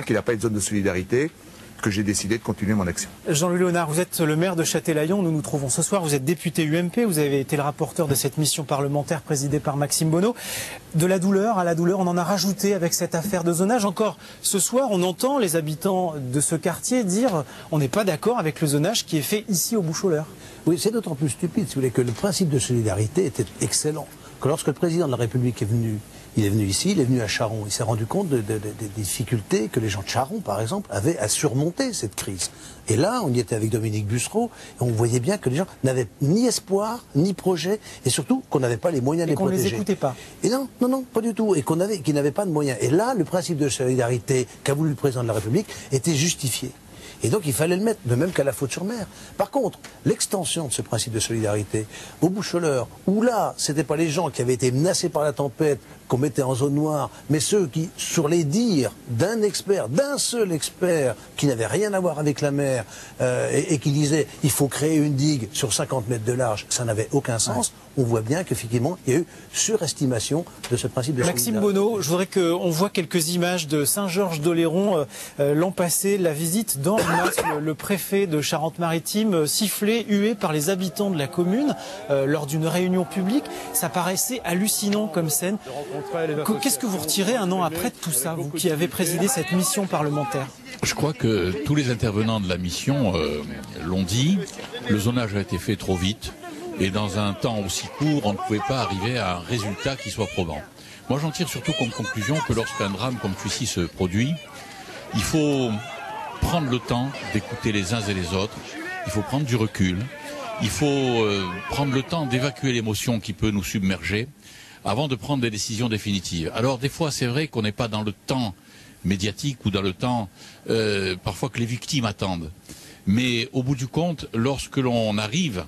qu'il n'a pas de zone de solidarité, que j'ai décidé de continuer mon action. Jean-Louis Léonard, vous êtes le maire de Châtelaillon, nous nous trouvons ce soir, vous êtes député UMP, vous avez été le rapporteur de cette mission parlementaire présidée par Maxime Bonneau. De la douleur à la douleur, on en a rajouté avec cette affaire de zonage. Encore ce soir, on entend les habitants de ce quartier dire on n'est pas d'accord avec le zonage qui est fait ici au Boucholeur. Oui, c'est d'autant plus stupide, si vous voulez, que le principe de solidarité était excellent. Que lorsque le président de la République est venu ici, il est venu à Charron, il s'est rendu compte des difficultés que les gens de Charron, par exemple, avaient à surmonter cette crise. Et là, on y était avec Dominique Bussereau, et on voyait bien que les gens n'avaient ni espoir, ni projet, et surtout qu'on n'avait pas les moyens de les protéger. Et qu'on ne les écoutait pas. Et non, pas du tout, et qu'ils n'avaient pas de moyens. Et là, le principe de solidarité qu'a voulu le président de la République était justifié. Et donc il fallait le mettre, de même qu'à la Faute-sur-Mer. Par contre, l'extension de ce principe de solidarité au Boucholeur, où là, c'était pas les gens qui avaient été menacés par la tempête qu'on mettait en zone noire, mais ceux qui, sur les dires d'un expert, d'un seul expert, qui n'avait rien à voir avec la mer, et qui disait il faut créer une digue sur 50 mètres de large, ça n'avait aucun sens. On voit bien qu'effectivement, il y a eu surestimation de ce principe de solidarité. Maxime Bonneau, je voudrais qu'on voit quelques images de Saint-Georges-d'Oléron l'an passé, la visite d'Henri Mas, le préfet de Charente-Maritime, sifflé, hué par les habitants de la commune lors d'une réunion publique. Ça paraissait hallucinant comme scène. Qu'est-ce que vous retirez un an après de tout ça, vous qui avez présidé cette mission parlementaire? Je crois que tous les intervenants de la mission l'ont dit, le zonage a été fait trop vite et dans un temps aussi court, on ne pouvait pas arriver à un résultat qui soit probant. Moi j'en tire surtout comme conclusion que lorsqu'un drame comme celui-ci se produit, il faut prendre le temps d'écouter les uns et les autres, il faut prendre du recul, il faut prendre le temps d'évacuer l'émotion qui peut nous submerger avant de prendre des décisions définitives. Alors des fois c'est vrai qu'on n'est pas dans le temps médiatique ou dans le temps parfois que les victimes attendent. Mais au bout du compte, lorsque l'on arrive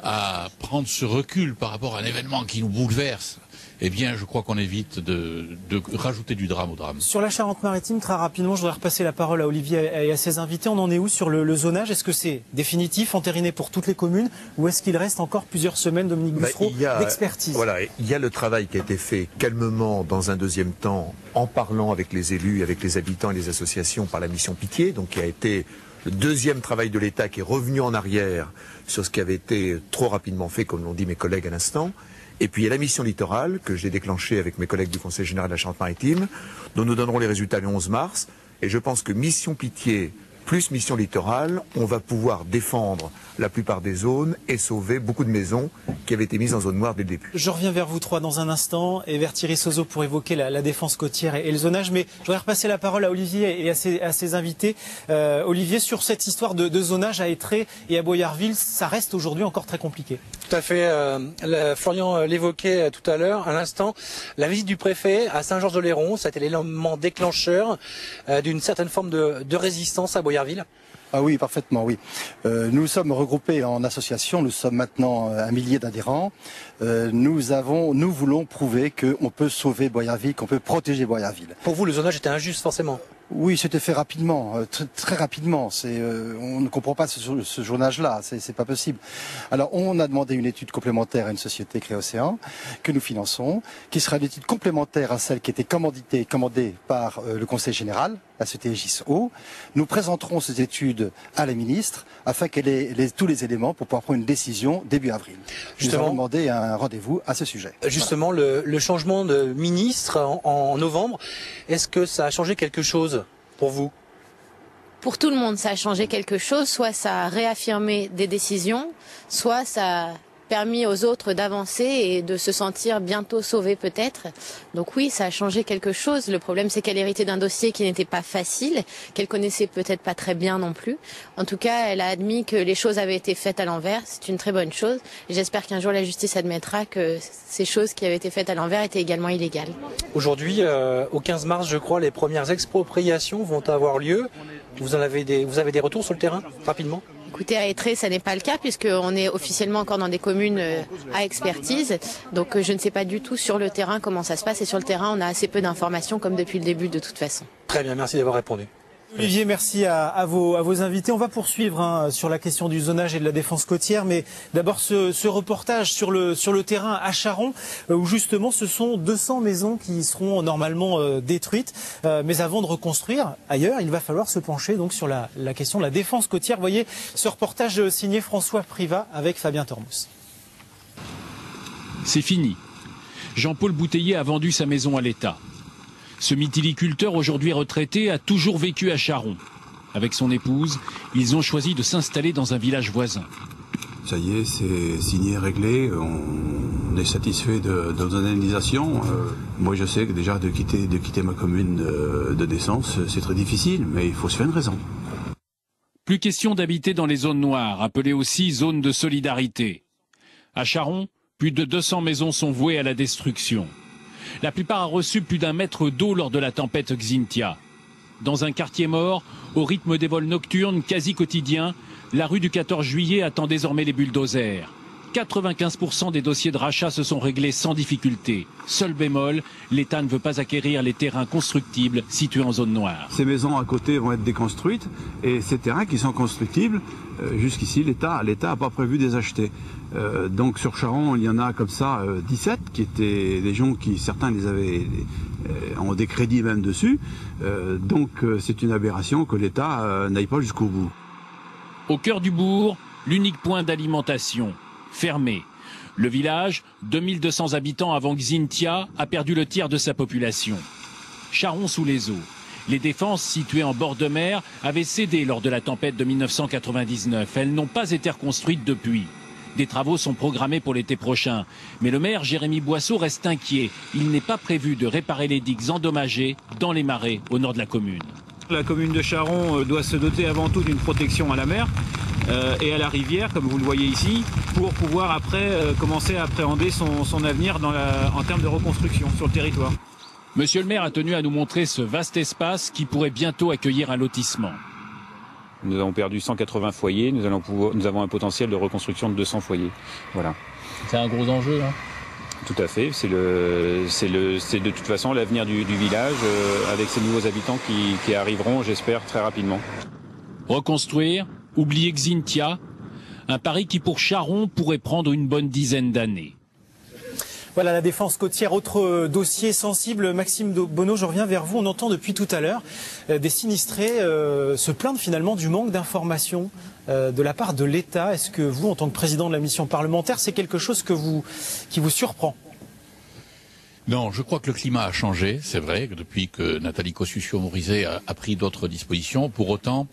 à prendre ce recul par rapport à un événement qui nous bouleverse, eh bien, je crois qu'on évite de rajouter du drame au drame. Sur la Charente-Maritime, très rapidement, je voudrais repasser la parole à Olivier et à ses invités. On en est où sur le zonage? Est-ce que c'est définitif, entériné pour toutes les communes, ou est-ce qu'il reste encore plusieurs semaines, Dominique Bussereau, d'expertise? Voilà, il y a le travail qui a été fait calmement dans un deuxième temps, en parlant avec les élus, avec les habitants et les associations par la mission Pitié, donc qui a été le deuxième travail de l'État qui est revenu en arrière sur ce qui avait été trop rapidement fait, comme l'ont dit mes collègues à l'instant. Et puis il y a la mission littorale que j'ai déclenchée avec mes collègues du Conseil général de la Charente-Maritime, dont nous donnerons les résultats le 11 mars. Et je pense que mission Pitié plus mission littorale, on va pouvoir défendre la plupart des zones et sauver beaucoup de maisons qui avaient été mises en zone noire dès le début. Je reviens vers vous trois dans un instant et vers Thierry Sozo pour évoquer la défense côtière et le zonage. Mais je voudrais repasser la parole à Olivier et à ses invités. Olivier, sur cette histoire de zonage à Étré et à Boyarville, ça reste aujourd'hui encore très compliqué. Tout à fait. Florian l'évoquait tout à l'heure, à l'instant. La visite du préfet à Saint-Georges-d'Oléron, ça a été l'élément déclencheur d'une certaine forme de résistance à Boyarville. Ah oui, parfaitement, oui. Nous sommes regroupés en association, nous sommes maintenant 1 millier d'adhérents. Nous voulons prouver qu'on peut sauver Boyarville, qu'on peut protéger Boyarville. Pour vous, le zonage était injuste, forcément? Oui, c'était fait rapidement, très rapidement. On ne comprend pas ce zonage-là, c'est pas possible. Alors, on a demandé une étude complémentaire à une société Créocéan, que nous finançons, qui sera une étude complémentaire à celle qui était commandée par le Conseil général, la société GISO. Nous présenterons ces études à la ministre, afin qu'elle ait tous les éléments pour pouvoir prendre une décision début avril. Nous avons demandé un rendez-vous à ce sujet. Justement, voilà. Le changement de ministre en novembre, est-ce que ça a changé quelque chose pour vous? Pour tout le monde, ça a changé quelque chose. Soit ça a réaffirmé des décisions, soit ça a permis aux autres d'avancer et de se sentir bientôt sauvés peut-être. Donc oui, ça a changé quelque chose. Le problème, c'est qu'elle héritait d'un dossier qui n'était pas facile, qu'elle connaissait peut-être pas très bien non plus. En tout cas, elle a admis que les choses avaient été faites à l'envers. C'est une très bonne chose. Et j'espère qu'un jour la justice admettra que ces choses qui avaient été faites à l'envers étaient également illégales. Aujourd'hui, au 15 mars, je crois, les premières expropriations vont avoir lieu. Vous avez des retours sur le terrain, rapidement? Écoutez, à Étré, ça n'est pas le cas puisqu'on est officiellement encore dans des communes à expertise. Donc je ne sais pas du tout sur le terrain comment ça se passe. Et sur le terrain, on a assez peu d'informations comme depuis le début de toute façon. Très bien, merci d'avoir répondu. Olivier, merci à vos invités. On va poursuivre sur la question du zonage et de la défense côtière, mais d'abord ce reportage sur le terrain à Charron, où justement ce sont 200 maisons qui seront normalement détruites. Mais avant de reconstruire ailleurs, il va falloir se pencher donc sur la question de la défense côtière. Vous voyez ce reportage signé François Privat avec Fabien Tormous. C'est fini. Jean-Paul Bouteiller a vendu sa maison à l'État. Ce mytiliculteur, aujourd'hui retraité, a toujours vécu à Charron. Avec son épouse, ils ont choisi de s'installer dans un village voisin. Ça y est, c'est signé, réglé. On est satisfait de nos indemnisations. Moi, je sais que déjà de quitter ma commune de naissance, c'est très difficile, mais il faut se faire une raison. Plus question d'habiter dans les zones noires, appelées aussi zones de solidarité. À Charron, plus de 200 maisons sont vouées à la destruction. La plupart ont reçu plus d'1 mètre d'eau lors de la tempête Xynthia. Dans un quartier mort, au rythme des vols nocturnes quasi quotidiens, la rue du 14 juillet attend désormais les bulldozers. 95% des dossiers de rachat se sont réglés sans difficulté. Seul bémol, l'État ne veut pas acquérir les terrains constructibles situés en zone noire. Ces maisons à côté vont être déconstruites et ces terrains qui sont constructibles, jusqu'ici l'État n'a pas prévu de les acheter. Donc sur Charron, il y en a comme ça 17 qui étaient des gens qui, certains les avaient, ont des crédits même dessus. Donc c'est une aberration que l'État n'aille pas jusqu'au bout. Au cœur du bourg, l'unique point d'alimentation, fermé. Le village, 2200 habitants avant Xynthia, a perdu le tiers de sa population. Charron sous les eaux. Les défenses situées en bord de mer avaient cédé lors de la tempête de 1999. Elles n'ont pas été reconstruites depuis. Des travaux sont programmés pour l'été prochain. Mais le maire Jérémy Boisseau reste inquiet. Il n'est pas prévu de réparer les digues endommagées dans les marais au nord de la commune. La commune de Charron doit se doter avant tout d'une protection à la mer et à la rivière, comme vous le voyez ici, pour pouvoir après commencer à appréhender son avenir en termes de reconstruction sur le territoire. Monsieur le maire a tenu à nous montrer ce vaste espace qui pourrait bientôt accueillir un lotissement. Nous avons perdu 180 foyers, nous avons un potentiel de reconstruction de 200 foyers. Voilà. C'est un gros enjeu, hein. Tout à fait, c'est de toute façon l'avenir du village avec ces nouveaux habitants qui arriveront, j'espère, très rapidement. Reconstruire, oublier Xynthia, un pari qui pour Charron pourrait prendre une bonne dizaine d'années. Voilà la défense côtière, autre dossier sensible. Maxime Bonneau, je reviens vers vous. On entend depuis tout à l'heure des sinistrés se plaindre finalement du manque d'informations de la part de l'État. Est-ce que vous, en tant que président de la mission parlementaire, c'est quelque chose qui vous surprend ? Non, je crois que le climat a changé, c'est vrai, depuis que Nathalie Kosciusko-Morizet a pris d'autres dispositions. Pour autant,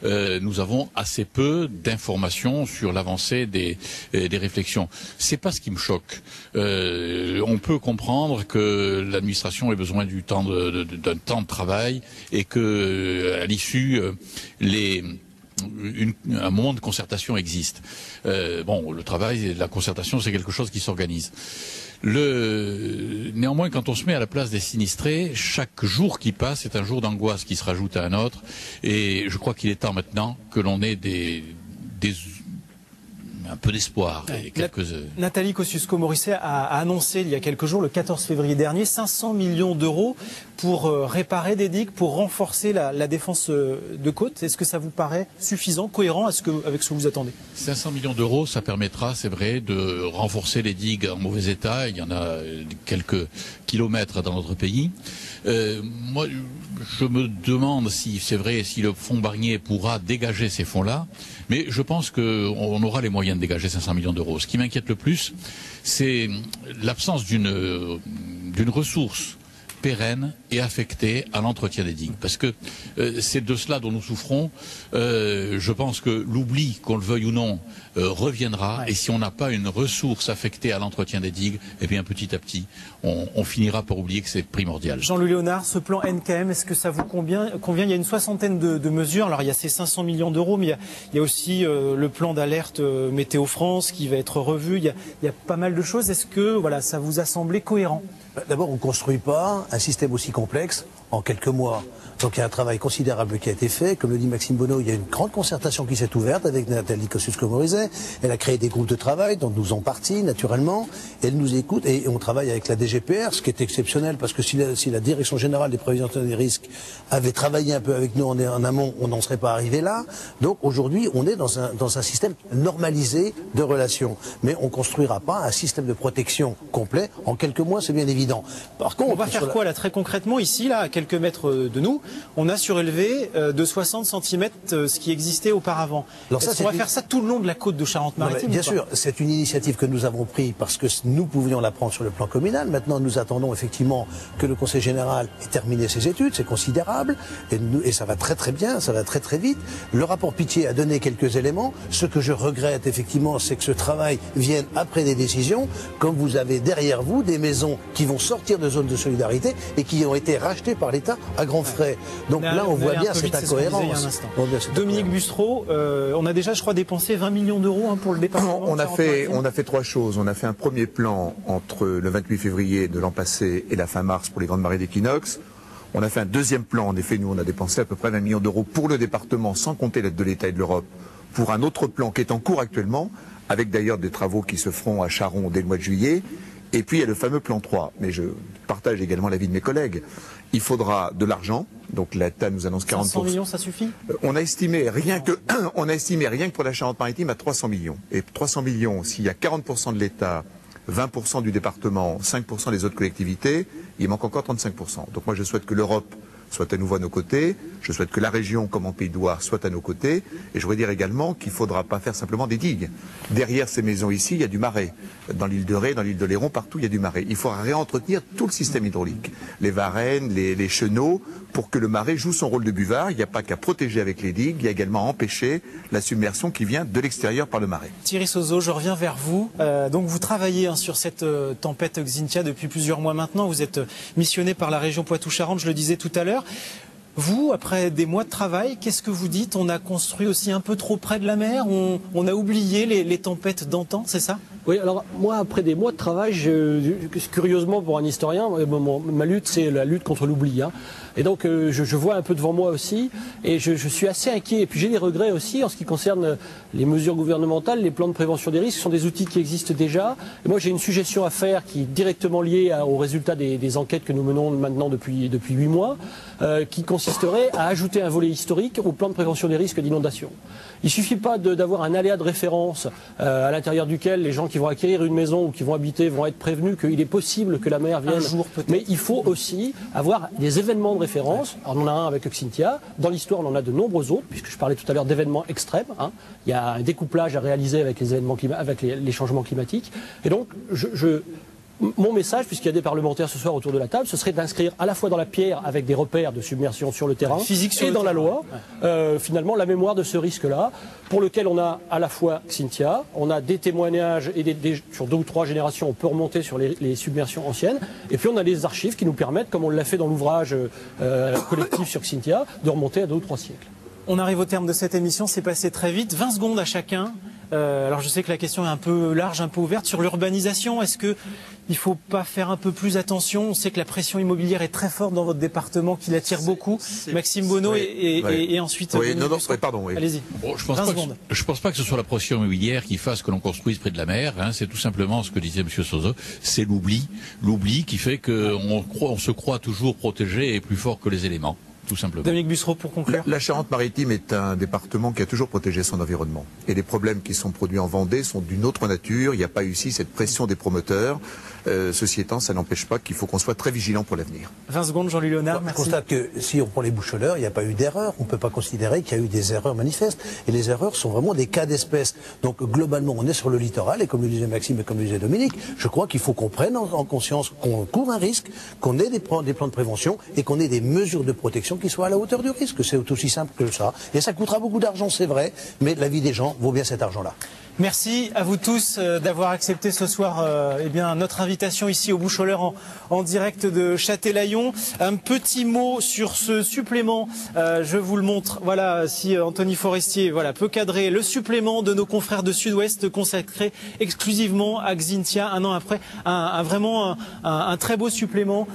nous avons assez peu d'informations sur l'avancée des réflexions. C'est pas ce qui me choque. On peut comprendre que l'administration ait besoin d'un temps de travail et que, à l'issue, un moment de concertation existe. Le travail et la concertation, c'est quelque chose qui s'organise. Néanmoins, quand on se met à la place des sinistrés, chaque jour qui passe est un jour d'angoisse qui se rajoute à un autre. Et je crois qu'il est temps maintenant que l'on ait un peu d'espoir. Nathalie Kosciusko-Morizet a annoncé il y a quelques jours, le 14 février dernier, 500 millions d'euros pour réparer des digues, pour renforcer la défense de côte. Est-ce que ça vous paraît suffisant, cohérent avec ce que vous attendez ? 500 millions d'euros, ça permettra, c'est vrai, de renforcer les digues en mauvais état. Il y en a quelques kilomètres dans notre pays. Moi, je me demande si c'est vrai, si le fonds Barnier pourra dégager ces fonds-là. Mais je pense qu'on aura les moyens de dégager 500 millions d'euros. Ce qui m'inquiète le plus, c'est l'absence d'une ressource pérenne et affectée à l'entretien des digues. Parce que c'est de cela dont nous souffrons. Je pense que l'oubli, qu'on le veuille ou non, reviendra. Ouais. Et si on n'a pas une ressource affectée à l'entretien des digues, eh bien petit à petit, on finira par oublier que c'est primordial. Jean-Louis Léonard, ce plan NKM, est-ce que ça vous convient ? Il y a une soixantaine de mesures. Alors il y a ces 500 millions d'euros, mais il y a aussi le plan d'alerte Météo France qui va être revu. Il y a pas mal de choses. Est-ce que ça vous a semblé cohérent ? D'abord, on ne construit pas un système aussi complexe en quelques mois. Donc il y a un travail considérable qui a été fait. Comme le dit Maxime Bonneau, il y a une grande concertation qui s'est ouverte avec Nathalie Kosciusko-Morizet. Elle a créé des groupes de travail dont nous en partie, naturellement. Elle nous écoute et on travaille avec la DGPR, ce qui est exceptionnel parce que si la Direction Générale des Prévisions des Risques avait travaillé un peu avec nous en amont, on n'en serait pas arrivé là. Donc aujourd'hui, on est dans un système normalisé de relations. Mais on ne construira pas un système de protection complet en quelques mois, c'est bien évident. Par contre, on va faire quoi là très concrètement ici, là, à quelques mètres de nous, on a surélevé de 60 cm ce qui existait auparavant. Est-ce qu'on va faire ça tout le long de la côte de Charente-Maritime? Bien sûr, c'est une initiative que nous avons prise parce que nous pouvions la prendre sur le plan communal. Maintenant, nous attendons effectivement que le Conseil général ait terminé ses études, c'est considérable, et ça va très très bien, ça va très très vite. Le rapport Pitié a donné quelques éléments. Ce que je regrette effectivement, c'est que ce travail vienne après des décisions, comme vous avez derrière vous des maisons qui vont sortir de zones de solidarité et qui ont été rachetées par l'État à grands frais. Donc là, on voit bien cette incohérence. Dominique Bussereau, on a déjà, je crois, dépensé 20 millions d'euros pour le département. On a fait trois choses. On a fait un premier plan entre le 28 février de l'an passé et la fin mars pour les grandes marées d'équinoxe. On a fait un deuxième plan. En effet, nous, on a dépensé à peu près 20 millions d'euros pour le département, sans compter l'aide de l'État et de l'Europe, pour un autre plan qui est en cours actuellement, avec d'ailleurs des travaux qui se feront à Charon dès le mois de juillet. Et puis il y a le fameux plan 3, mais je partage également l'avis de mes collègues. Il faudra de l'argent, donc l'État nous annonce 40%. 500 millions, ça suffit? On a estimé rien que pour la Charente-Maritime à 300 millions. Et 300 millions, s'il y a 40% de l'État, 20% du département, 5% des autres collectivités, il manque encore 35%. Donc moi je souhaite que l'Europe soit à nouveau à nos côtés, je souhaite que la région, comme en Pays de Loire, soit à nos côtés, et je voudrais dire également qu'il ne faudra pas faire simplement des digues. Derrière ces maisons ici, il y a du marais. Dans l'île de Ré, dans l'île de Léron, partout il y a du marais. Il faudra réentretenir tout le système hydraulique. Les varennes, les chenaux, pour que le marais joue son rôle de buvard. Il n'y a pas qu'à protéger avec les digues, il y a également à empêcher la submersion qui vient de l'extérieur par le marais. Thierry Sozo, je reviens vers vous. Donc vous travaillez sur cette tempête Xynthia depuis plusieurs mois maintenant. Vous êtes missionné par la région Poitou-Charentes, je le disais tout à l'heure. Vous, après des mois de travail, qu'est-ce que vous dites? On a construit aussi un peu trop près de la mer, on a oublié les tempêtes d'antan, c'est ça? Oui, alors moi, après des mois de travail, curieusement pour un historien, ma lutte, c'est la lutte contre l'oubli. Hein. Et donc, je vois un peu devant moi aussi, et je suis assez inquiet. Et puis j'ai des regrets aussi en ce qui concerne les mesures gouvernementales, les plans de prévention des risques, ce sont des outils qui existent déjà. Et moi, j'ai une suggestion à faire qui est directement liée aux résultats des enquêtes que nous menons maintenant depuis 8 mois, qui consisterait à ajouter un volet historique au plan de prévention des risques d'inondation. Il ne suffit pas d'avoir un aléa de référence à l'intérieur duquel les gens qui vont acquérir une maison ou qui vont habiter vont être prévenus qu'il est possible que la mer vienne. Un jour peut-être. Mais il faut aussi avoir des événements de référence. Alors, on en a un avec Xynthia. Dans l'histoire, on en a de nombreux autres, puisque je parlais tout à l'heure d'événements extrêmes. Hein. Il y a un découplage à réaliser avec les événements avec les changements climatiques. Et donc, mon message, puisqu'il y a des parlementaires ce soir autour de la table, ce serait d'inscrire à la fois dans la pierre avec des repères de submersion sur le terrain et dans la loi, finalement, la mémoire de ce risque-là, pour lequel on a à la fois Xynthia, on a des témoignages et sur 2 ou 3 générations, on peut remonter sur les submersions anciennes, et puis on a des archives qui nous permettent, comme on l'a fait dans l'ouvrage collectif sur Xynthia, de remonter à 2 ou 3 siècles. On arrive au terme de cette émission, c'est passé très vite, 20 secondes à chacun. Alors je sais que la question est un peu large, un peu ouverte. Sur l'urbanisation, est-ce qu'il ne faut pas faire un peu plus attention? On sait que la pression immobilière est très forte dans votre département, qu'il attire beaucoup. Maxime Bonneau et ensuite... Oui, pardon. Oui. Allez-y, bon, je ne pense pas que ce soit la pression immobilière qui fasse que l'on construise près de la mer. Hein, c'est tout simplement ce que disait M. Sozo, c'est l'oubli. L'oubli qui fait qu'on se croit toujours protégé et plus fort que les éléments. Tout simplement. Dominique Bussereau, pour conclure. La Charente-Maritime est un département qui a toujours protégé son environnement. Et les problèmes qui sont produits en Vendée sont d'une autre nature. Il n'y a pas eu ici cette pression des promoteurs. Ceci étant, ça n'empêche pas qu'il faut qu'on soit très vigilant pour l'avenir. 20 secondes, Jean-Louis Léonard, merci. Je constate que si on prend les boucheleurs, il n'y a pas eu d'erreur. On ne peut pas considérer qu'il y a eu des erreurs manifestes. Et les erreurs sont vraiment des cas d'espèce. Donc globalement, on est sur le littoral. Et comme le disait Maxime et comme le disait Dominique, je crois qu'il faut qu'on prenne en conscience qu'on court un risque, qu'on ait des plans de prévention et qu'on ait des mesures de protection qui soient à la hauteur du risque. C'est aussi simple que ça. Et ça coûtera beaucoup d'argent, c'est vrai, mais la vie des gens vaut bien cet argent-là. Merci à vous tous d'avoir accepté ce soir notre invitation ici au Bouches-au-Leur en direct de Châtelaillon. Un petit mot sur ce supplément, je vous le montre. Voilà, si Anthony Forestier peut cadrer le supplément de nos confrères de Sud-Ouest consacré exclusivement à Xynthia un an après. Vraiment un très beau supplément.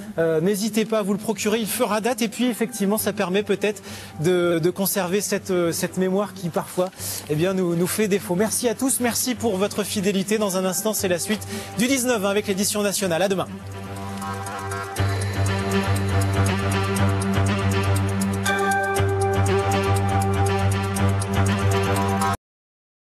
N'hésitez pas à vous le procurer, il fera date. Et puis effectivement, ça permet peut-être de conserver cette mémoire qui parfois nous fait défaut. Merci à tous. Merci pour votre fidélité. Dans un instant, c'est la suite du 19 avec l'édition nationale. À demain.